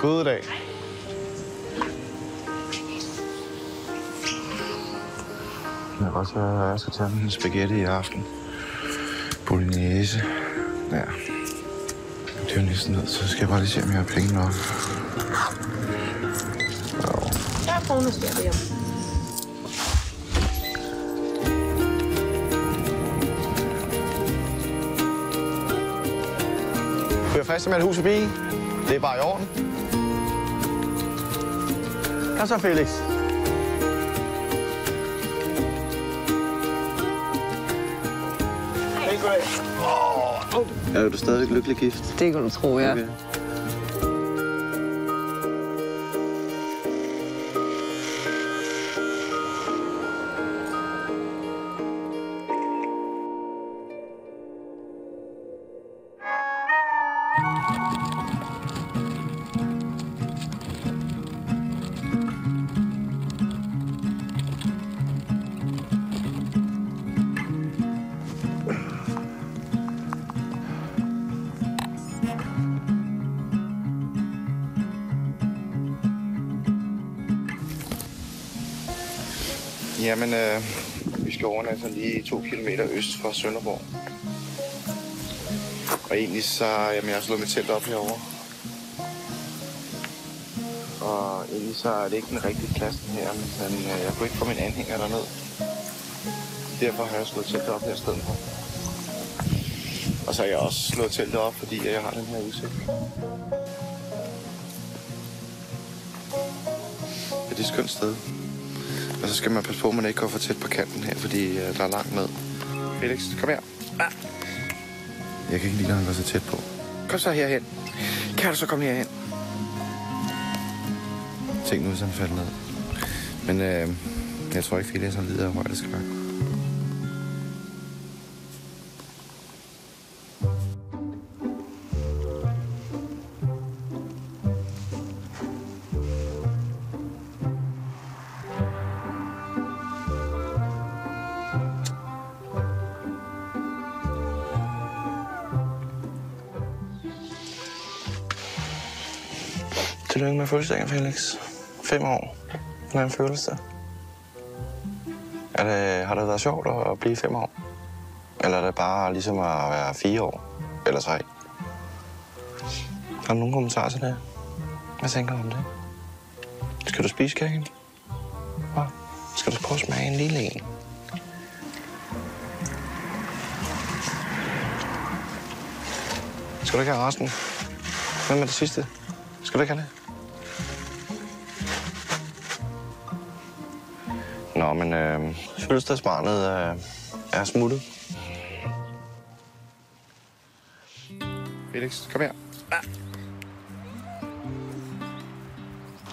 God dag. Jeg kan godt høre, at jeg skal tage en spaghetti i aften. Bolognese. Ja. Det er jo næsten nødt, så skal jeg bare lige se, om jeg har penge nok. Ja, kroner skal jeg hjem. Kunne jeg friste med et hus forbi? Det er bare i orden. Kom så, Felix. Hej, goddag. Er du stadig lykkelig gift? Det kan du tro, ja. Okay. Jamen, vi skal overnatte lige 2 kilometer øst for Sønderborg. Og egentlig så, jamen, jeg har slået mit telt op herovre. Og egentlig så er det ikke den rigtige plads her, men jeg kunne ikke få min anhænger derned. Derfor har jeg slået teltet op her i stedet for. Og så har jeg også slået teltet op, fordi jeg har den her udsigt. Ja, det er et skønt sted. Og så skal man passe på, at man ikke går for tæt på kanten her, fordi der er langt ned. Felix, kom her. Jeg kan ikke lide, når han går så tæt på. Kom så herhen. Kan du så komme herhen? Tænk nu, hvis han falder ned. Men jeg tror ikke, Felix har lider af højdeskræk. Tillykke med fødselsdagen, Felix. 5 år. Hvordan føles det? Har det været sjovt at blive 5 år? Eller er det bare ligesom at være 4 år? Eller 3? Har du nogen kommentarer til det? Hvad tænker du om det? Skal du spise kagen? Hvad? Skal du prøve at smage en lille en? Skal du ikke have resten? Hvad med det sidste? Skal du ikke have det? Nå, men fødselsdagsbarnet er smuttet. Felix, kom her.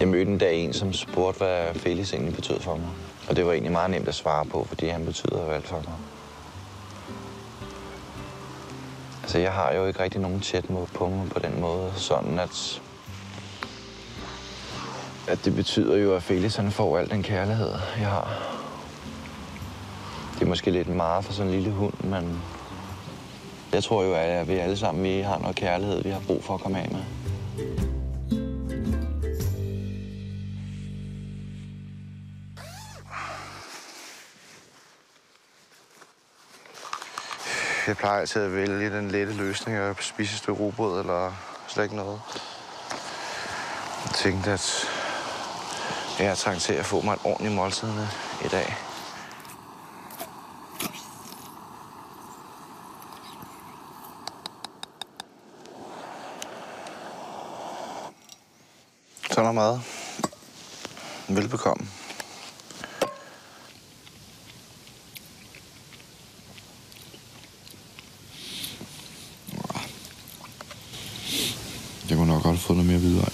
Jeg mødte en dag en, som spurgte, hvad Felix egentlig betød for mig. Og det var egentlig meget nemt at svare på, fordi han betyder jo alt for mig. Altså, jeg har jo ikke rigtig nogen tæt på mig på den måde, sådan at det betyder jo, at Felix han får al den kærlighed, jeg har. Det er måske lidt meget for sådan en lille hund, men jeg tror jo, at vi alle sammen vi har noget kærlighed, vi har brug for at komme af med. Jeg plejer altid at vælge den lette løsning og spise et stykke rugbrød eller slet ikke noget. Jeg tænkte, at jeg har trængt til at få mig et ordentligt måltid i dag. Så er der mad. Velbekomme. Jeg kunne nok godt få noget mere videre.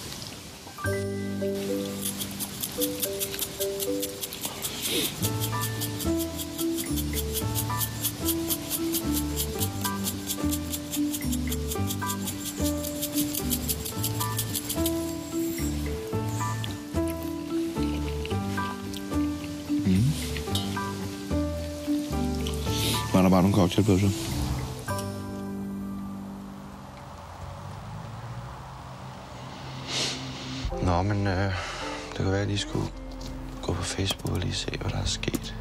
Var der bare nogle cocktailpølser? Nå, men det kan være, at jeg lige skulle gå på Facebook og lige se, hvad der er sket.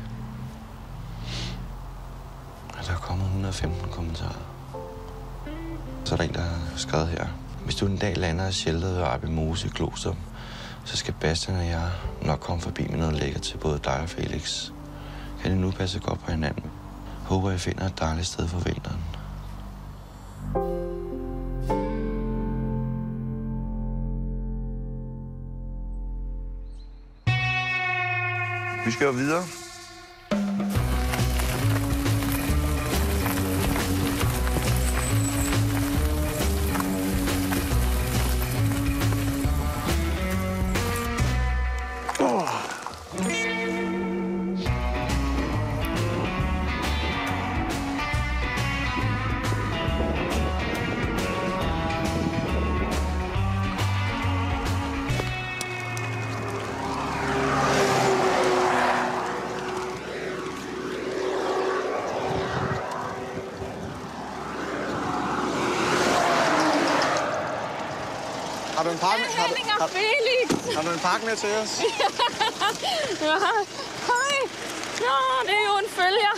Der er kommet 115 kommentarer. Så er der en, der har skrevet her. Hvis du en dag lander af shelteret ved Ejby Mose i Glostrup, så skal Bastian og jeg nok komme forbi med noget lækkert til både dig og Felix. Kan I nu passe godt på hinanden? Håber, I finder et dejligt sted for vinteren. Vi skal jo videre. Har du en pakke med? Har du en pakke med til os? Ja, hej. Nå, det er jo en følger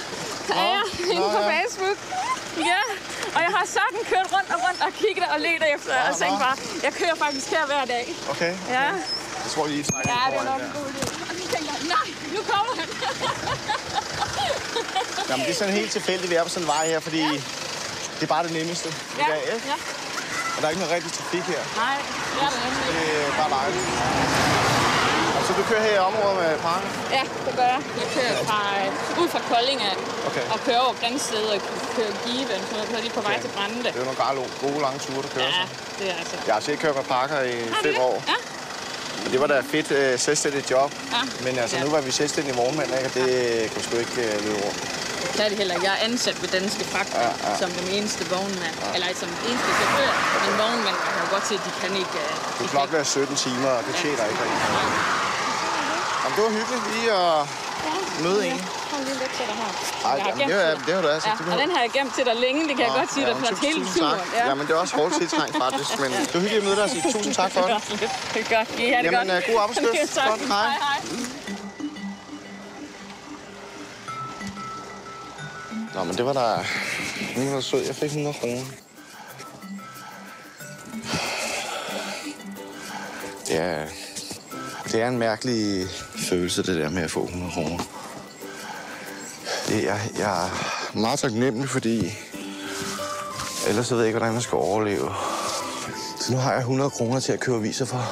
af jer inde på Facebook. Ja, og jeg har sådan kørt rundt og kigget og ledt efter, og tænkt bare, jeg kører faktisk her hver dag. Okay. Ja. Jeg tror lige, at ja, det er nok en god idé. Og så tænker jeg, nej, nu kommer han. Jamen, det er sådan helt tilfældigt, vi er på sådan en vej her, fordi det er bare det nemmeste. Ja, ja. Og der er ikke noget rigtig trafik her. Nej, det er det nemlig. Det er bare dejligt. Og så du kører her i området med parken? Ja, det gør jeg. Jeg kører ud fra Kolding og kører over Grindsted og kører Give, så jeg lige på vej til Brande. Det er jo nogle gode lange ture, du kører. Ja, det er altså. Jeg har selv kørt med parker i 5 år. Ja. Og det var da fedt selvstændigt job. Ja. Men altså, nu var vi selvstændige vognmænd, ikke? Og det kunne sgu ikke løbe rundt. Det er det heller ikke. Jeg er ansat ved Danske Fragter som den eneste vognmand. Eller som den eneste chauffør. Men vognmænd kan jo godt se, at de kan ikke... Du kan nok være 17 timer, og det tjener ikke rigtig. Jamen, det var hyggeligt lige at møde en. Kom lige lidt til dig her. Det har du altså. Ja, og den har jeg gemt til dig længe, det kan jeg godt sige dig for hele turen. Ja, men det er også hårdt tiltrængt faktisk. Men det var hyggeligt at møde dig og sige tusind tak for det. Det er godt. I har det godt. Jamen, god arbejdslyst. Tak. Hej. Nå, men det var da... Nu var det sød. Jeg fik 100 kroner. Ja, det er en mærkelig følelse, det der med at få 100 kroner. Jeg er meget taknemmelig, fordi ellers så ved jeg ikke, hvordan jeg skal overleve. Så nu har jeg 100 kroner til at købe aviser for.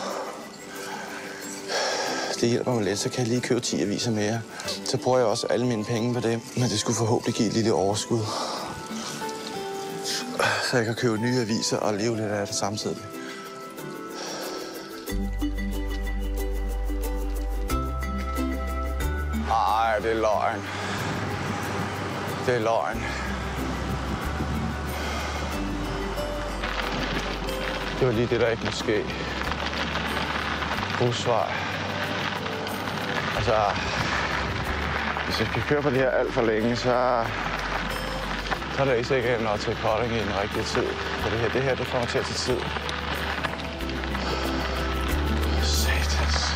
Det hjælper mig lidt, så kan jeg lige købe 10 aviser mere. Så bruger jeg også alle mine penge på det, men det skulle forhåbentlig give et lille overskud. Så jeg kan købe nye aviser og leve lidt af det samtidig. Ej, det er løgn. Det er løgn. Det var lige det, der ikke måtte ske. Grusvej. Altså, hvis jeg skal køre på det her alt for længe, så er det ikke sikkert, at til Kolding i den rigtige tid. For det her, det kommer til at tage tid. Satans.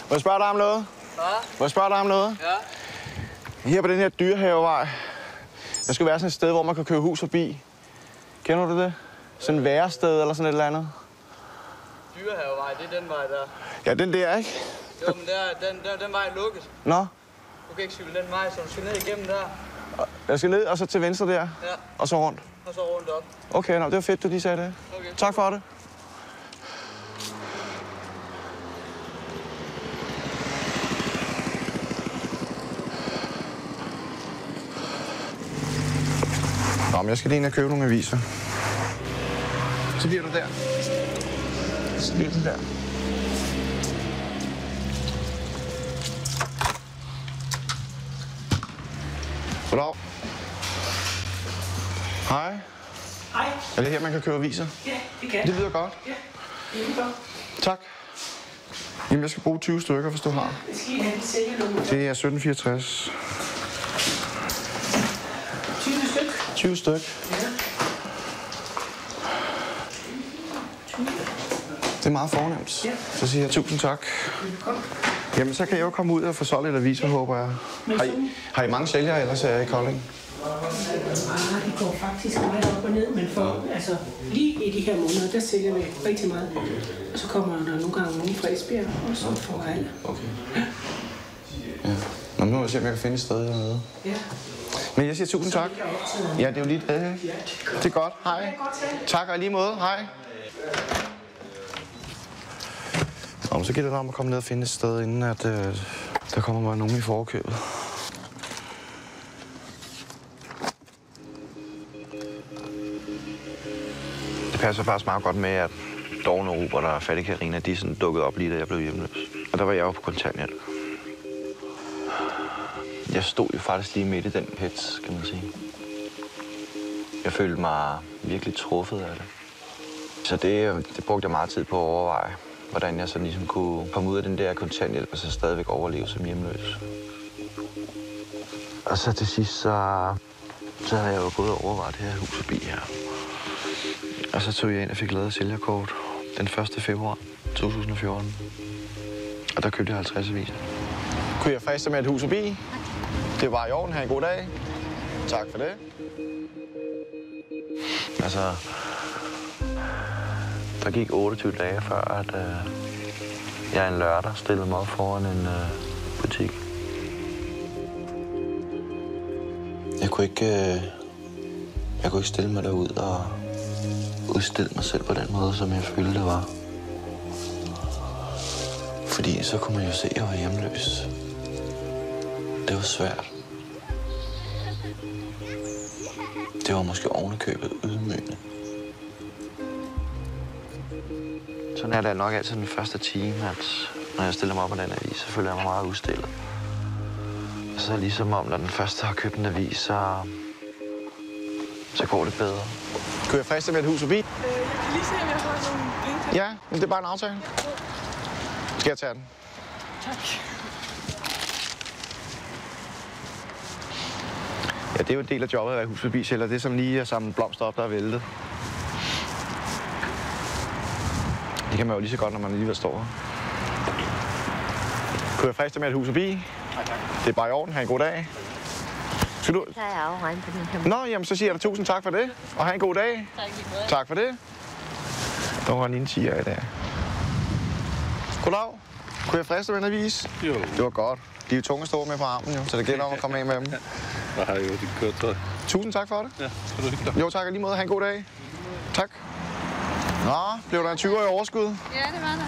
Må jeg spørge dig om noget? Hvad? Må jeg spørge dig om noget? Ja. Her på den her dyrehavevej, der skal være sådan et sted, hvor man kan køre hus forbi. Kender du det? Sådan et værested eller sådan et eller andet? Dyrehavevej, det er den vej der. Ja, den der, ikke? Jo, men den vej er lukket. Nå, Du kan ikke cykle den vej, så du skal ned igennem der. jeg skal ned og så til venstre der, Ja, og så rundt. og så rundt op. Okay, nå, det var fedt, du lige sagde det. Okay. Tak for det. Nå, men jeg skal lige ind og købe nogle aviser. Så bliver du der. Så bliver du der. Goddag. Hej. Er det her, man kan købe aviser? Ja, det kan. Det lyder godt. Ja, det er godt. Tak. Jamen, jeg skal bruge 20 stykker, hvis du har. Det skal I have, det sælger nummer. Det er 1764. 20 styk. 20 styk. Ja. Det er meget fornemt. Ja. Så siger jeg 1000 tak. Velkommen. Jamen, så kan jeg jo komme ud og få solgt et aviser, håber jeg. Har I mange sælgere ellers her i Kolding? Det går faktisk meget op og ned, men for, altså, lige i de her måneder, der sælger vi rigtig meget. Og så kommer der nogle gange nogen fra Esbjerg, og så fra Vejle. Okay. Ja. Nå, nu må jeg se, om jeg kan finde et sted hernede. Ja. Men jeg siger 1000 tak. Ja, det er jo lige det. Det er godt. Hej. Tak og lige måde. Hej. Nå, så gælder det om at komme ned og finde et sted, inden at der kommer bare nogen i forkøbet. Det passer faktisk meget godt med, at Dawn og Robert og Fattig Karina, de sådan dukkede op lige da jeg blev hjemløs. Og der var jeg jo på kontanthjælp. Jeg stod jo faktisk lige midt i den hets, kan man sige. Jeg følte mig virkelig truffet af det. Så det brugte jeg meget tid på at overveje, hvordan jeg så ligesom kunne komme ud af den der kontanthjælp og så stadigvæk overleve som hjemløs. Og så til sidst, så havde jeg jo gået og overvejet det her hus forbi her. Og så tog jeg ind og fik lavet sælgerkort den 1. februar 2014. Og der købte jeg 50 aviser. Kunne jeg friste med et hus forbi? Det var i orden. Ha' en god dag. Tak for det. Altså, der gik 28 dage før, at jeg en lørdag stillede mig op foran en butik. Jeg kunne ikke stille mig derud og udstille mig selv på den måde, som jeg følte, det var. Fordi så kunne man jo se, at jeg var hjemløs. Det var svært. Det var måske ovenikøbet ydmygende. Sådan er det nok altid den første time, at når jeg stiller mig op på den avis, så føler jeg mig meget udstillet. Og så ligesom om, når den første har købt en avis, så går det bedre. Kunne jeg friste med et hus forbi? Jeg kan lige se, om jeg får nogle penge til. Ja, men det er bare en aftale. Skal jeg tage den? Tak. Ja, det er jo en del af jobbet at være husforbisælger. Det er som lige at samle blomster op, der er væltet. Det kan man jo lige så godt, når man alligevel står her. Kunne jeg friste med et hus forbi? Nej, tak. Det er bare i orden. Ha' en god dag. Skal du? Der er afregnet på din kamera. Nå, jamen så siger jeg dig 1000 tak for det. Og have en god dag. Tak for det. Der var en lille tiger i dag. Goddag. Kunne jeg friste med en avis? Jo. Det var godt. De er jo tunge at stå med på armen, jo, så det gælder om at komme af med dem. Der har jo dit køretøj. Tusind tak for det. Ja, skal du hygge dig. Jo, tak og lige måde. Ha' en god dag. Tak. Nå, blev der en 20-årig overskud? Ja, det var der.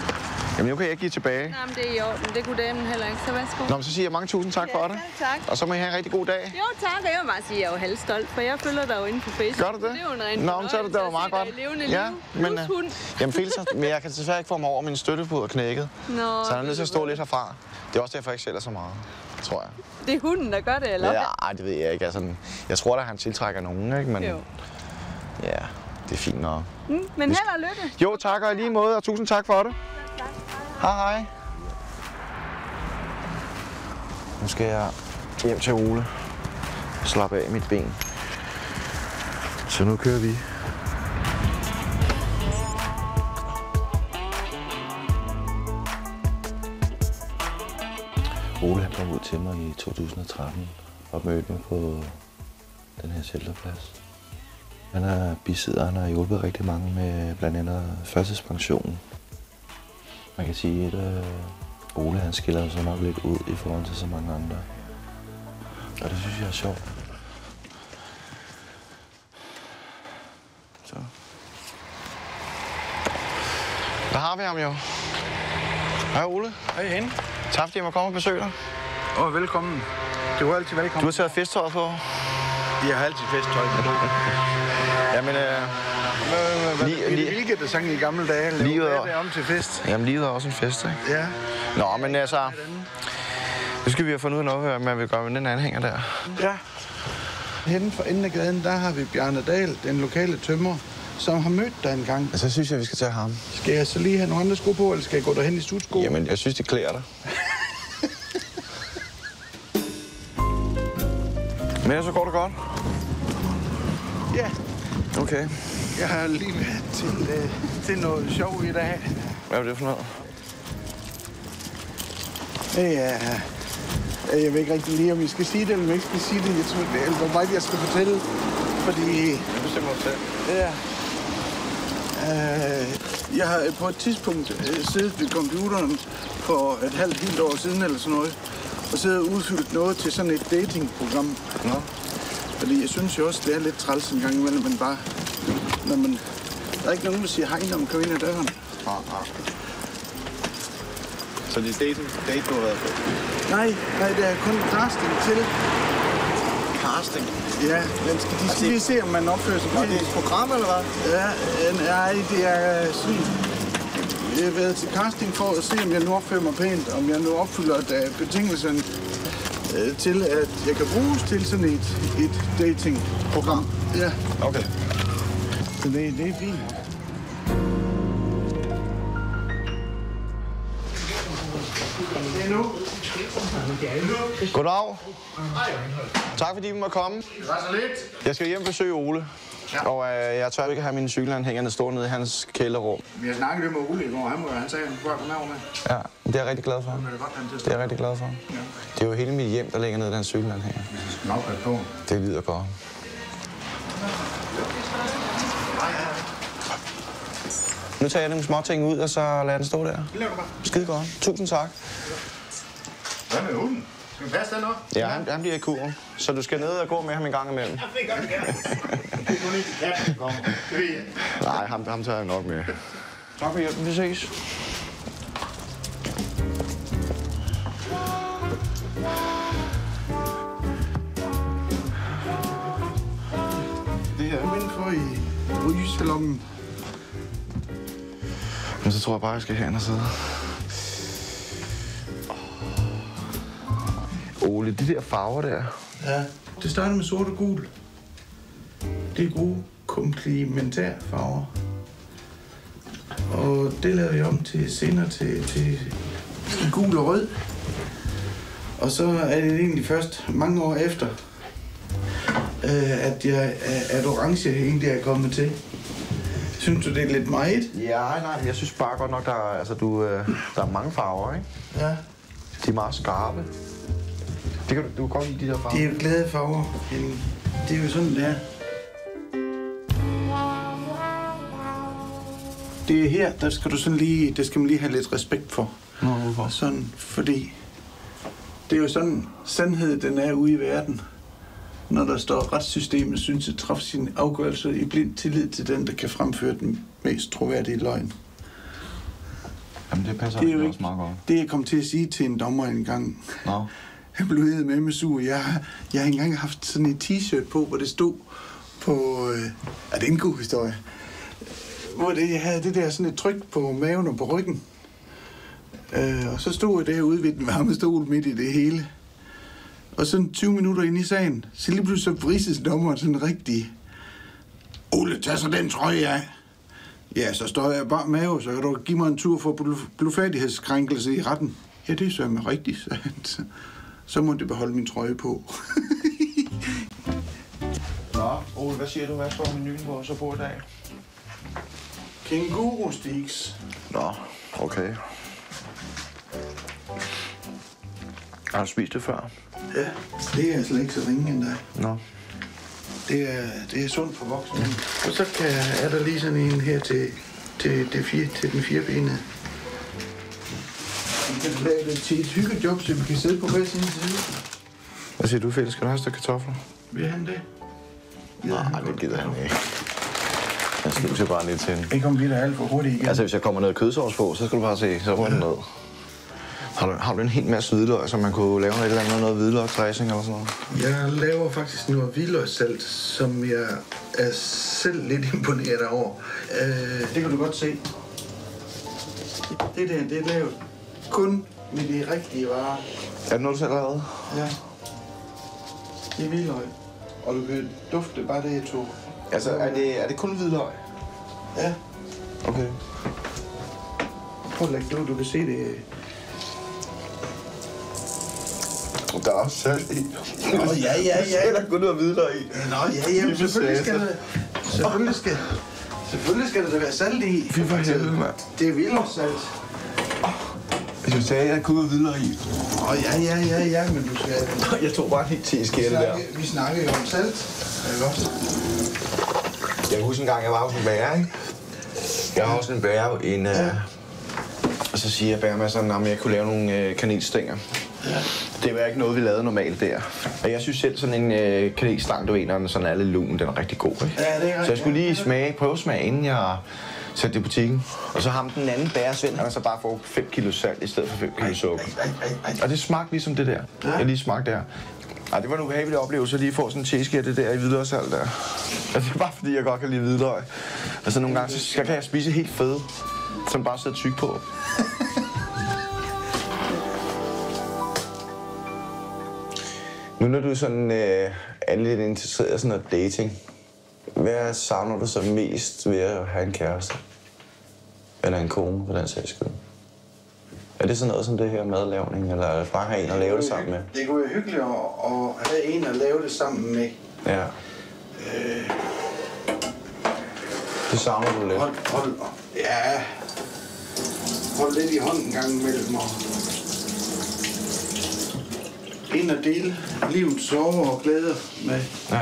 Jamen, nu kan jeg ikke give tilbage. Jamen, det er i orden. Det kunne damen heller ikke, så værsgo. Nå, men så siger jeg mange tusind tak for det. Tak. Og så må I have en rigtig god dag. Jo, tak. Og jeg vil bare sige, at jeg er jo halvstolt, for jeg følger dig jo inde på Facebook. Gør du det? Det er jo en Nå, men så er det der meget godt. Ja, men... Jamen, men jeg kan desværre ikke få mig over, min støttepud er knækket. Nå, Så jeg er nødt til at stå lidt herfra. Det er også derfor, jeg ikke sælger så meget, tror jeg. det er hunden, der gør det, eller? Ja, ej, det ved jeg ikke. Altså, jeg tror, at han tiltrækker nogen, ikke? Men Jo. ja, det er fint nok. Men held og lykke. Jo, tak og i lige måde, og tusind tak for det. Hej, hej. Nu skal jeg hjem til Ole. Slappe af mit ben. Så nu kører vi. Ole han kom ud til mig i 2013 og mødte mig på den her shelterplads. Han er bisidder, han har hjulpet rigtig mange med blandt andet førtidspensionen. Man kan sige, at Ole han skiller sig nok lidt ud i forhold til så mange andre. Og det synes jeg er sjovt. Så. Der har vi ham jo. Hej Ole. Hej hen. Tak fordi jeg må komme og besøge dig. Velkommen. Du er altid velkommen. Du har taget festtøjet på. Jeg har altid festtøj på. Jamen, Hvilket der sang i gamle dage. Livet er det om til fest. Jamen, livet er også en fest, ikke? Ja. Nå, men altså... Nu skal vi have fundet ud af noget, hvad man vil gøre med den anhænger der. Ja. Henne for enden af gaden, der har vi Bjarne Dahl, den lokale tømrer. som har mødt dig engang. Så synes jeg, vi skal tage ham. Skal jeg så lige have nogle andre sko på, eller skal jeg gå derhen i studsko? Jamen, jeg synes, det klæder dig. Men så går det godt? Ja. Okay. Jeg har lige været til noget sjov i dag. Hvad er det for noget? Ja, jeg ved ikke rigtig lige, om vi skal sige det, eller om vi ikke skal sige det. Jeg tror, det er mig, jeg skal fortælle, fordi... Jeg bestemmer mig selv. Ja. Jeg har på et tidspunkt siddet ved computeren for et helt år siden, eller sådan noget, og siddet og udfyldt noget til sådan et datingprogram. Nå. Fordi jeg synes jo også, det er lidt træls en gang imellem, men bare... Når man... Der er ikke nogen, der siger hej, når man kommer ind ad døren. Så det er date, du har været på? Nej, det er kun casting til. Casting? Ja, de skal lige se, om man opfører sig. Og det er et program, eller hvad? Ja, nej, det er sådan... Jeg har været til casting for at se, om jeg nu opfører mig pænt, om jeg nu opfylder betingelserne til, at jeg kan bruges til sådan et datingprogram. Ja. Okay. Så det er fint. Det er nu. Goddag. Tak fordi vi må komme. Det var så lidt. Jeg skal hjem og besøge Ole. Ja. Og jeg tør ikke have mine cykelanhængerne stående nede i hans kælderrum. Vi har snakket lidt med Ole i går. Han sagde, at han kunne komme med. Ja, det er jeg rigtig glad for. Det er jeg rigtig glad for. Ja. Det er jo hele mit hjem, der ligger nede i den cykelanhænger. Nok på. Det lyder godt. Nu tager jeg nogle små ting ud, og så lader den stå der. Det laver du bare. Skide godt. Tusind tak. Hvad med hunden? Skal vi passe den op? Ja, han bliver i kurven. Så du skal ned og gå med ham en gang imellem. Ja, det gør det gerne. Det er kun ikke katten, der kommer. Det ved jeg. Nej, ham tager jeg nok med. Tak for hjælpen. Vi ses. Det er udenfor i rygesalongen. Men så tror jeg bare, jeg skal hen og sidde. Ole, de der farver der. Ja, det starter med sort og gul. Det er gode komplementære farver. Og det lavede jeg om til senere til gul og rød. Og så er det egentlig først mange år efter, at orange egentlig er kommet til. Synes du, det er lidt meget? Ja, nej, men jeg synes bare godt nok, der er mange farver, ikke? Ja. De er meget skarpe. Du kan godt lide de der farver. Det er jo glade farver, Henning. Det er jo sådan, det er. Det er her, der skal du sådan lige, det skal man lige have lidt respekt for. Nå, hvorfor? Sådan, fordi det er jo sådan, sandhed den er ude i verden. Når der står, retssystemet synes at træffe sine afgørelser i blind tillid til den, der kan fremføre den mest troværdige løgn. Jamen, det passer det er jo også meget godt. Det jeg kom til at sige til en dommer engang. Nå. Jeg blev med sur. Jeg har engang haft sådan et t-shirt på, hvor det stod på... det er en god historie. Hvor jeg havde det der sådan et tryk på maven og på ryggen. Og så stod jeg derude ved den varme stol midt i det hele. Og sådan 20 minutter inde i sagen, så lige pludselig så vrises dommeren sådan rigtig... Ole, tag så den trøje af. Ja, så står jeg bare mave, så kan du give mig en tur for blufærdighedskrænkelse i retten. Ja, det er sørme rigtigt, så må det beholde min trøje på. Nå, Ole, hvad siger du? Hvad står menuen på så på i dag? Kænguru steaks. Nå, okay. Har du spist det før? Ja, det er slet ikke så ringe endda. Nå. Det er sundt for voksne. Og så er der lige sådan en her til den firebenede. Vi kan lave det til et hyggejob, så vi kan sidde på hver sin side. Hvad siger du, Felix? Skal du have et stykke kartofler? Vil han det? Nej, det gider han ikke. Jeg skal bare lidt til hende. Ikke om vi er alt for hurtigt igen. Altså, hvis jeg kommer noget kødsovs på, så skal du bare se, så runder den ned. Har du en hel masse hvidløg, så man kunne lave et eller andet noget hvidløgsdressing eller sådan noget? Jeg laver faktisk noget hvidløgssalt, som jeg er selv lidt imponeret over. Det kan du godt se. Det der, det er lavet kun med de rigtige varer. Er det noget, du selv har lavet? Ja. Det er hvidløg. Og du kan dufte bare det, jeg tog. Altså, er det kun hvidløg? Ja. Okay. Prøv at lægge det ud, du kan se det. Der er også salt i. Nå, ja. Der er kun noget hvidløg i. Nå, ja, selvfølgelig skal der da være salt i. Fy for helvede, mand. Det er vildt salt. Jeg sagde, at jeg kunne have hvidløg i. Ja, men du skal... Jeg tog bare en helt teskære det der. Vi snakker jo om salt. Jeg kan huske en gang, jeg var hos en bager, ikke? Jeg har også en bager, og så siger bagermesteren, at jeg kunne lave nogle kanelstænger. Ja. Det var ikke noget, vi lavede normalt der. Og jeg synes selv, sådan en kanelstang, du ved, når den sådan er lidt lun, den er rigtig god, ikke? Ja, det er så jeg skulle lige prøve smag, inden jeg satte det i butikken. Og så ham den anden bagersvend, han så bare får 5 kilo salt i stedet for 5 kilo sukker. Og det smagte ligesom det der. Jeg lige smagte der. Ej, det var en ubehagelig oplevelse at lige få sådan en teskære det der i hvidløgssalt der. Og det er bare fordi, jeg godt kan lide hvidløg. Og så nogle gange, så kan jeg spise helt fede, som bare sidder tyk på. Nu når du sådan er lidt interesseret i sådan noget dating, hvad savner du så mest ved at have en kæreste? Eller en kone, for den sags skyld? Er det sådan noget som det her madlavning, eller er det bare have en at lave det sammen med? Det kunne være hyggeligt at have en at lave det sammen med. Ja. Det savner du lidt? Hold lidt i hånden en gang imellem. En at dele livets sorger og glæder med. Ja.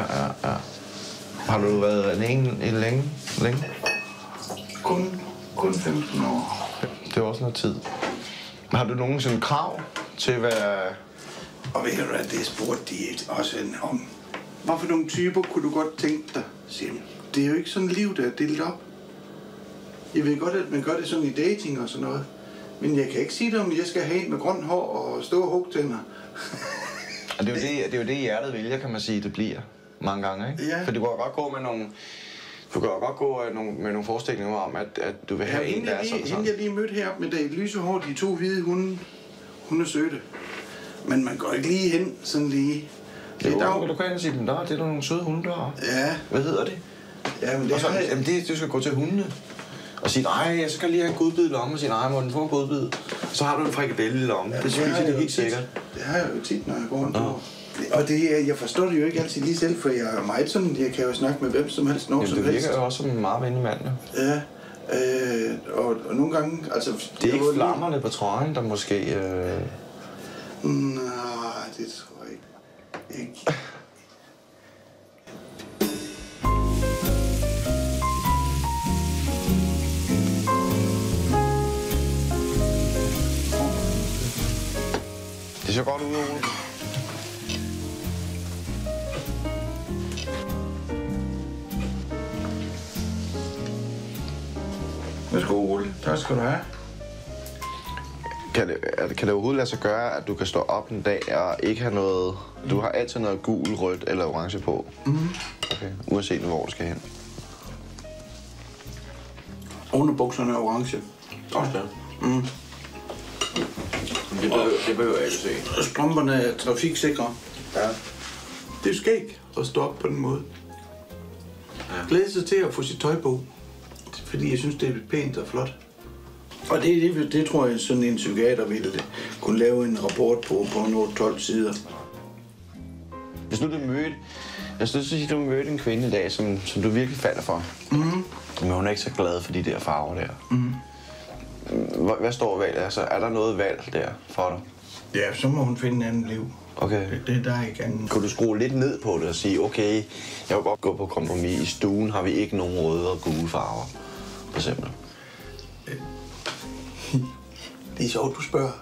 Har du været alene længe? Kun 15 år. Det er også noget tid. Har du nogen sådan krav til, hvad... Og ved du hvad, det spurgte de også om. Hvorfor nogle typer kunne du godt tænke dig? Siger de. Det er jo ikke sådan et liv, der er delt op. Jeg ved godt, at man gør det sådan i dating og sådan noget. Men jeg kan ikke sige det om, at jeg skal have en med grønt hår og store hugtænder. Og det er jo det, hjertet vælger, kan man sige, det bliver mange gange, ikke? Ja. For du kan jo godt gå med nogle... med nogle forestillinger om, at du vil have en, der er sådan. Inden jeg lige mødte heroppe med det lyse hår, de 2 hvide hunde, hun er søde. Men man går ikke lige hen, sådan lige. Du kan sige, det er nogle søde hunde, der har. Ja. Hvad hedder det? Ja, men det så, du skal gå til hundene og sige, nej, jeg skal lige have en godbid i lommen, og sige, nej, må den få en godbid? Så har du en frikadelle i lommen. Ja, det synes jeg, det er helt sikkert. Det har jeg jo tit, når jeg går en tur. Og jeg forstår det jo ikke altid lige selv, for jeg er meget sådan, jeg kan jo snakke med hvem som helst, nogen som helst. Det virker jo også som en meget venlig mand, ja. Og nogle gange, altså... Det er ikke flammerne på trøjen, der måske... Nej, det tror jeg ikke. Det ser godt ud, Ole. Værsgo, Ole. Tak skal du have. Kan det overhovedet lade sig gøre, at du kan stå op en dag og ikke have noget... Du har altid noget gul, rødt eller orange på? Okay. Uanset hvor du skal hen? Underbukserne er orange. Også det? Det behøver jeg ikke se. Og strømperne er trafiksikre. Ja. Det er skægt at stå op på den måde. Ja. Glæde sig til at få sit tøj på. Fordi jeg synes, det er pænt og flot. Og det tror jeg, sådan en psykiater ville det. Kunne lave en rapport på nogle 12 sider. Hvis nu du mødte en kvinde i dag, som du virkelig falder for. Men hun er ikke så glad for de der farver der. Hvad står valget? Altså, er der noget valg der for dig? Ja, så må hun finde en anden liv. Okay. Det der ikke andet. Kunne du skrue lidt ned på det og sige, okay, jeg vil godt gå på kompromis. I stuen har vi ikke nogen røde og gule farver, for eksempel. Det er sjovt, du spørger.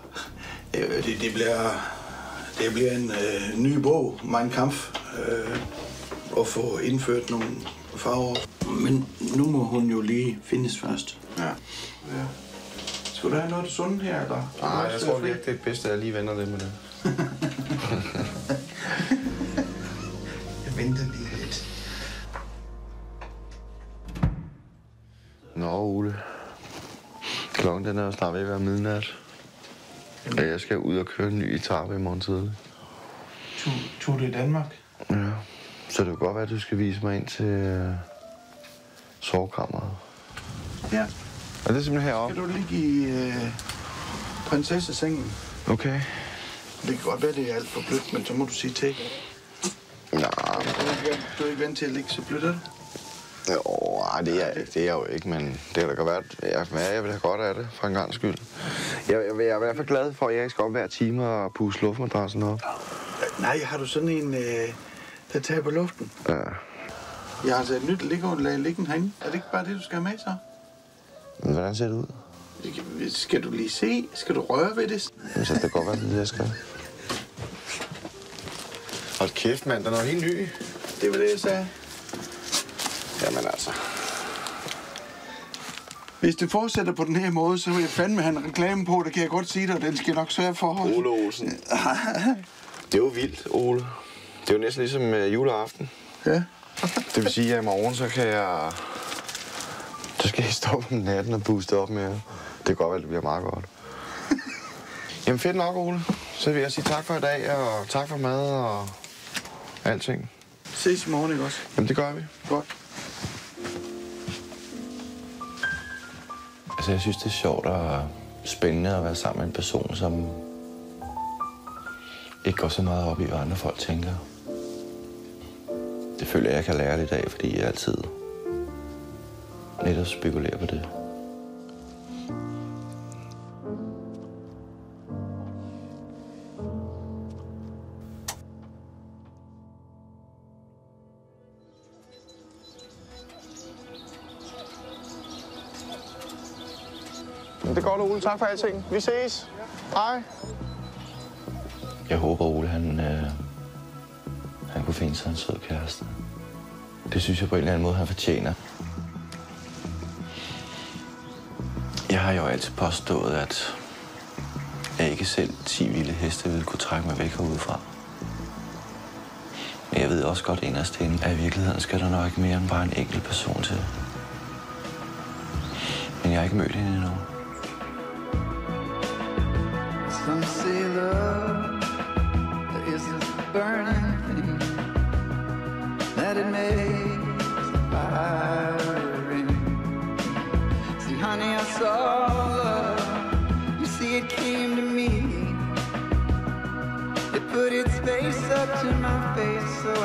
Det bliver en ny bog, Mein Kampf, at få indført nogle farver. Men nu må hun jo lige findes først. Ja. Skal du have noget sundt her, eller? Nej, jeg tror lige, det er bedst, at jeg lige vender det med det. Jeg venter lige lidt. Nå, Ole. Klokken den er jo snart ved at være midnat. Og jeg skal ud og køre en ny etape i morgen tidlig. Tog du i Danmark? Ja. Så det kan godt være, at du skal vise mig ind til sovekammeret. Ja. Er det simpelthen heroppe? Skal du ligge i prinsessesengen? Okay. Det kan godt være, det er alt for blødt, men så må du sige til. Nej. Du er ikke vant til at ligge så blødt, er du? Jo, det er jeg jo ikke, men det kan da godt være, jeg vil have godt af det, for en gang skyld. Jeg er i hvert fald glad for, at jeg ikke skal op hver time og puste luftmadrassen op. Nej, har du sådan en, der tager på luften? Ja. Jeg har altså et nyt liggeunderlag liggende herinde. Er det ikke bare det, du skal have med, så? Men hvordan ser det ud? Skal du lige se? Skal du røre ved det? Jamen, så det kan godt være, det jeg skal. Hold kæft, mand. Der er noget helt ny. Det var det, jeg sagde. Jamen altså. Hvis det fortsætter på den her måde, så vil jeg fandme have en reklame på. Det kan jeg godt sige dig, og den skal nok svære forhold. Ole Olsen. Det er jo vildt, Ole. Det er jo næsten ligesom juleaften. Ja. Det vil sige, at i morgen, så skal jeg stoppe om natten og booste op med. Det kan godt være, det bliver meget godt. Jamen fedt nok, Ole. Så vil jeg sige tak for i dag, og tak for mad og alting. Ses i morgen, ikke også? Jamen det gør vi. Godt. Altså, jeg synes, det er sjovt og spændende at være sammen med en person, som ikke går så meget op i, hvad andre folk tænker. Det føler jeg kan lære det i dag, fordi jeg altid netop spekulerer på det. Det er godt, Ole. Tak for alting. Vi ses. Hej. Jeg håber, Ole, han kunne finde sig en sød kæreste. Det synes jeg på en eller anden måde, han fortjener. Jeg har jo altid påstået, at jeg ikke selv 10 vilde heste ville kunne trække mig væk herudefra. Men jeg ved også godt inderst inde, at i virkeligheden skal der nok ikke mere end bare en enkelt person til. Men jeg har ikke mødt hende endnu. Some say love is a burning thing, that it makes the fire ring. See, honey, I saw love, you see it came to me. It put its face up to my face, so I